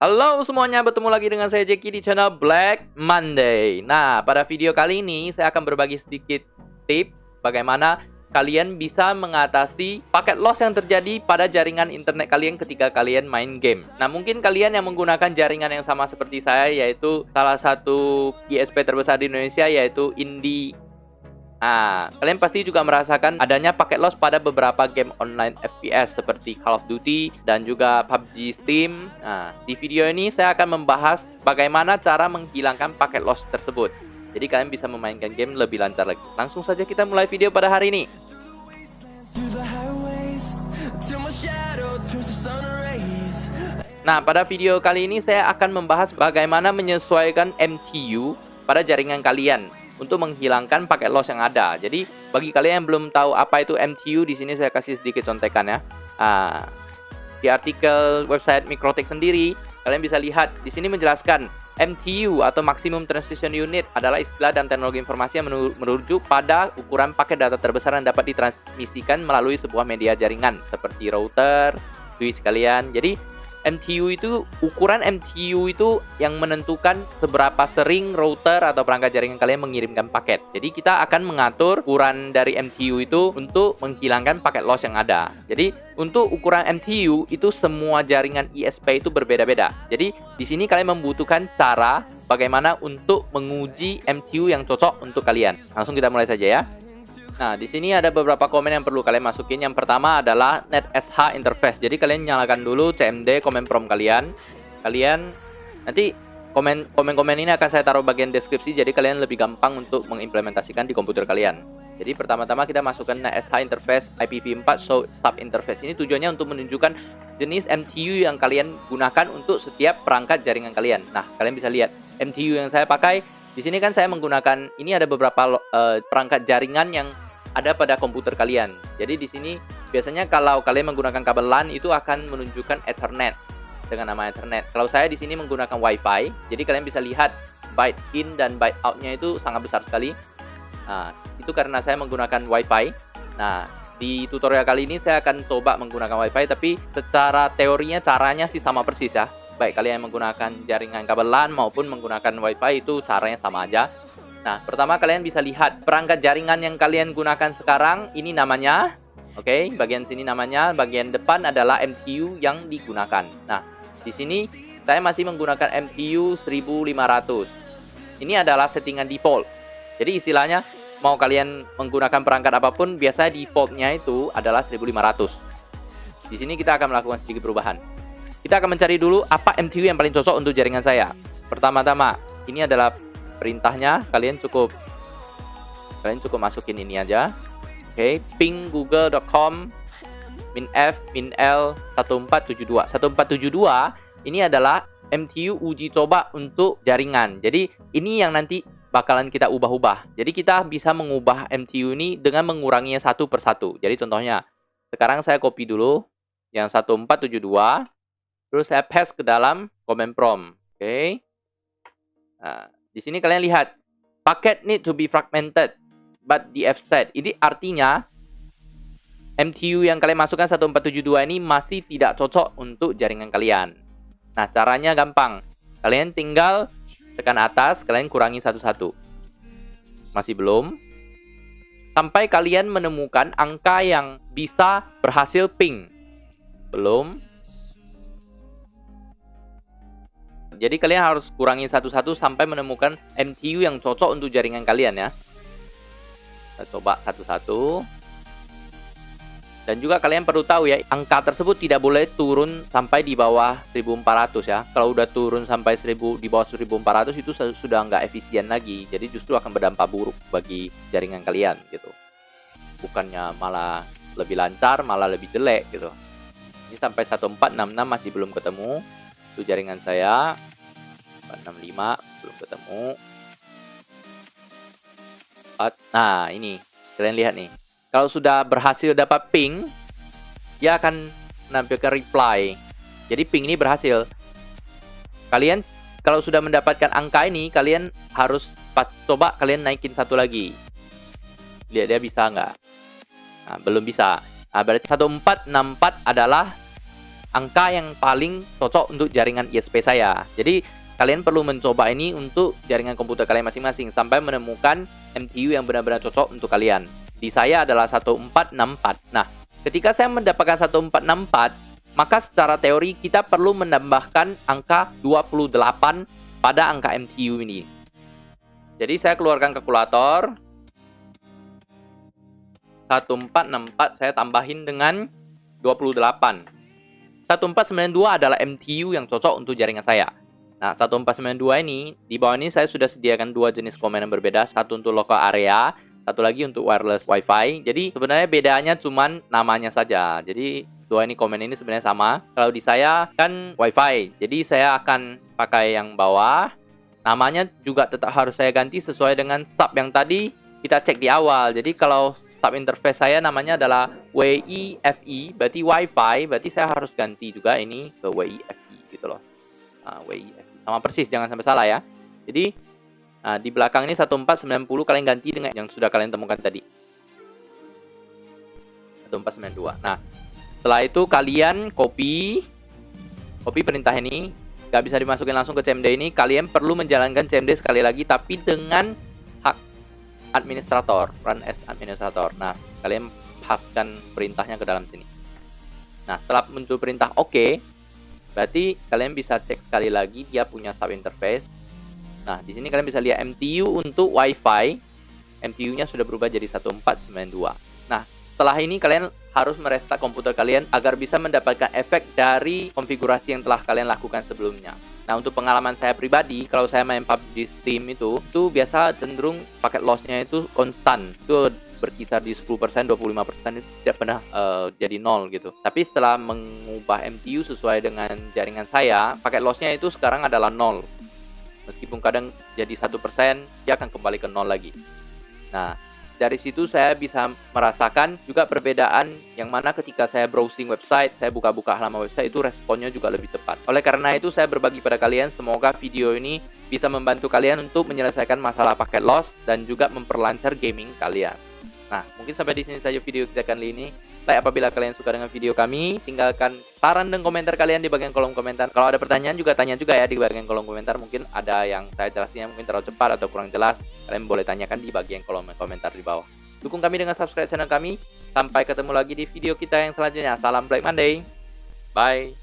Halo semuanya, bertemu lagi dengan saya Jeki di channel Black Monday. Nah, pada video kali ini saya akan berbagi sedikit tips bagaimana kalian bisa mengatasi paket loss yang terjadi pada jaringan internet kalian ketika kalian main game. Nah, mungkin kalian yang menggunakan jaringan yang sama seperti saya, yaitu salah satu ISP terbesar di Indonesia, yaitu Indie. Nah, kalian pasti juga merasakan adanya paket loss pada beberapa game online FPS seperti Call of Duty dan juga PUBG Steam. Nah, di video ini saya akan membahas bagaimana cara menghilangkan paket loss tersebut. Jadi kalian bisa memainkan game lebih lancar lagi. Langsung saja kita mulai video pada hari ini. Nah, pada video kali ini saya akan membahas bagaimana menyesuaikan MTU pada jaringan kalian untuk menghilangkan paket loss yang ada. Jadi bagi kalian yang belum tahu apa itu MTU, di sini saya kasih sedikit contekan ya. Di artikel website Mikrotik sendiri, kalian bisa lihat di sini menjelaskan MTU atau Maximum Transmission Unit adalah istilah dan teknologi informasi yang merujuk pada ukuran paket data terbesar yang dapat ditransmisikan melalui sebuah media jaringan seperti router, switch kalian. Jadi ukuran MTU itu yang menentukan seberapa sering router atau perangkat jaringan kalian mengirimkan paket. Jadi kita akan mengatur ukuran dari MTU itu untuk menghilangkan paket loss yang ada. Jadi untuk ukuran MTU itu semua jaringan ISP itu berbeda-beda. Jadi di sini kalian membutuhkan cara bagaimana untuk menguji MTU yang cocok untuk kalian. Langsung kita mulai saja ya. Nah, di sini ada beberapa komen yang perlu kalian masukin. Yang pertama adalah NetSH interface. Jadi kalian nyalakan dulu CMD command prompt kalian. Kalian nanti komen ini akan saya taruh bagian deskripsi, jadi kalian lebih gampang untuk mengimplementasikan di komputer kalian. Jadi pertama-tama kita masukkan NetSH interface IPv4 show sub interface. Ini tujuannya untuk menunjukkan jenis MTU yang kalian gunakan untuk setiap perangkat jaringan kalian. Nah, kalian bisa lihat MTU yang saya pakai. Di sini kan saya menggunakan, ini ada beberapa perangkat jaringan yang ada pada komputer kalian. Jadi di sini biasanya kalau kalian menggunakan kabel LAN itu akan menunjukkan Ethernet dengan nama Ethernet. Kalau saya di sini menggunakan WiFi, jadi kalian bisa lihat byte in dan byte out-nya itu sangat besar sekali. Nah, itu karena saya menggunakan WiFi. Nah, di tutorial kali ini saya akan coba menggunakan WiFi, tapi secara teorinya caranya sih sama persis ya. Baik kalian yang menggunakan jaringan kabel LAN maupun menggunakan WiFi itu caranya sama aja. Nah, pertama kalian bisa lihat perangkat jaringan yang kalian gunakan sekarang. Ini namanya, oke, bagian sini namanya, bagian depan adalah MTU yang digunakan. Nah, di sini saya masih menggunakan MTU 1500. Ini adalah settingan default. Jadi istilahnya mau kalian menggunakan perangkat apapun, biasanya defaultnya itu adalah 1500. Di sini kita akan melakukan sedikit perubahan. Kita akan mencari dulu apa MTU yang paling cocok untuk jaringan saya. Pertama-tama, ini adalah perintahnya. Kalian cukup masukin ini aja. Oke, ping google.com -f -l 1472. 1472 ini adalah MTU uji coba untuk jaringan. Jadi ini yang nanti bakalan kita ubah-ubah. Jadi kita bisa mengubah MTU ini dengan menguranginya satu persatu. Jadi contohnya, sekarang saya copy dulu yang 1472. Terus saya paste ke dalam command prompt. Oke. Nah, di sini kalian lihat packet need to be fragmented but defset. Ini artinya MTU yang kalian masukkan 1472 ini masih tidak cocok untuk jaringan kalian. Nah, caranya gampang. Kalian tinggal tekan atas, kalian kurangi satu-satu. Masih belum. Sampai kalian menemukan angka yang bisa berhasil ping. Belum. Jadi kalian harus kurangi satu-satu sampai menemukan MTU yang cocok untuk jaringan kalian ya. Kita coba satu-satu. Dan juga kalian perlu tahu ya, angka tersebut tidak boleh turun sampai di bawah 1400 ya. Kalau udah turun sampai di bawah 1400 itu sudah nggak efisien lagi. Jadi justru akan berdampak buruk bagi jaringan kalian gitu. Bukannya malah lebih lancar, malah lebih jelek gitu. Ini sampai 1466 masih belum ketemu. Itu jaringan saya 465 belum ketemu. Nah, ini kalian lihat nih. Kalau sudah berhasil dapat ping, dia akan menampilkan reply. Jadi ping ini berhasil. Kalian kalau sudah mendapatkan angka ini, kalian harus coba kalian naikin satu lagi. Lihat dia bisa nggak? Nah, belum bisa. Nah, berarti 1464 adalah angka yang paling cocok untuk jaringan ISP saya. Jadi kalian perlu mencoba ini untuk jaringan komputer kalian masing-masing sampai menemukan MTU yang benar-benar cocok untuk kalian. Di saya adalah 1464. Nah, ketika saya mendapatkan 1464, maka secara teori kita perlu menambahkan angka 28 pada angka MTU ini. Jadi saya keluarkan kalkulator. 1464 saya tambahin dengan 28. 1492 adalah MTU yang cocok untuk jaringan saya. Nah, 1492 ini, di bawah ini saya sudah sediakan dua jenis komen yang berbeda. Satu untuk local area, satu lagi untuk wireless wifi. Jadi sebenarnya bedanya cuman namanya saja. Jadi dua ini komen ini sebenarnya sama. Kalau di saya kan wifi, jadi saya akan pakai yang bawah. Namanya juga tetap harus saya ganti sesuai dengan sub yang tadi kita cek di awal. Jadi kalau sub interface saya namanya adalah WIFI, berarti wifi, berarti saya harus ganti juga ini ke WIFI gitu loh. Nah, WIFI sama persis, jangan sampai salah ya. Jadi di belakang ini 1490 kalian ganti dengan yang sudah kalian temukan tadi, 1492. Nah, setelah itu kalian copy perintah ini. Gak bisa dimasukin langsung ke CMD ini. Kalian perlu menjalankan CMD sekali lagi, tapi dengan hak administrator, run as administrator. Nah, kalian paskan perintahnya ke dalam sini. Nah, setelah muncul perintah OK, berarti kalian bisa cek sekali lagi dia punya sub interface. Nah, di sini kalian bisa lihat MTU untuk WiFi. MTU-nya sudah berubah jadi 1492. Nah, setelah ini kalian harus merestart komputer kalian agar bisa mendapatkan efek dari konfigurasi yang telah kalian lakukan sebelumnya. Nah, untuk pengalaman saya pribadi, kalau saya main PUBG Steam itu biasa cenderung paket loss-nya itu konstan. Itu berkisar di 10%, 25%, itu tidak pernah jadi nol gitu. Tapi setelah mengubah MTU sesuai dengan jaringan saya, paket loss-nya itu sekarang adalah nol. Meskipun kadang jadi 1%, dia akan kembali ke nol lagi. Nah, dari situ saya bisa merasakan juga perbedaan yang mana ketika saya browsing website, saya buka-buka halaman website itu responnya juga lebih cepat. Oleh karena itu saya berbagi pada kalian, semoga video ini bisa membantu kalian untuk menyelesaikan masalah paket loss dan juga memperlancar gaming kalian. Nah, mungkin sampai di sini saja video kita kali ini. Like apabila kalian suka dengan video kami, tinggalkan saran dan komentar kalian di bagian kolom komentar. Kalau ada pertanyaan juga tanya juga ya di bagian kolom komentar. Mungkin ada yang saya jelasinnya mungkin terlalu cepat atau kurang jelas. Kalian boleh tanyakan di bagian kolom komentar di bawah. Dukung kami dengan subscribe channel kami. Sampai ketemu lagi di video kita yang selanjutnya. Salam Black Monday. Bye.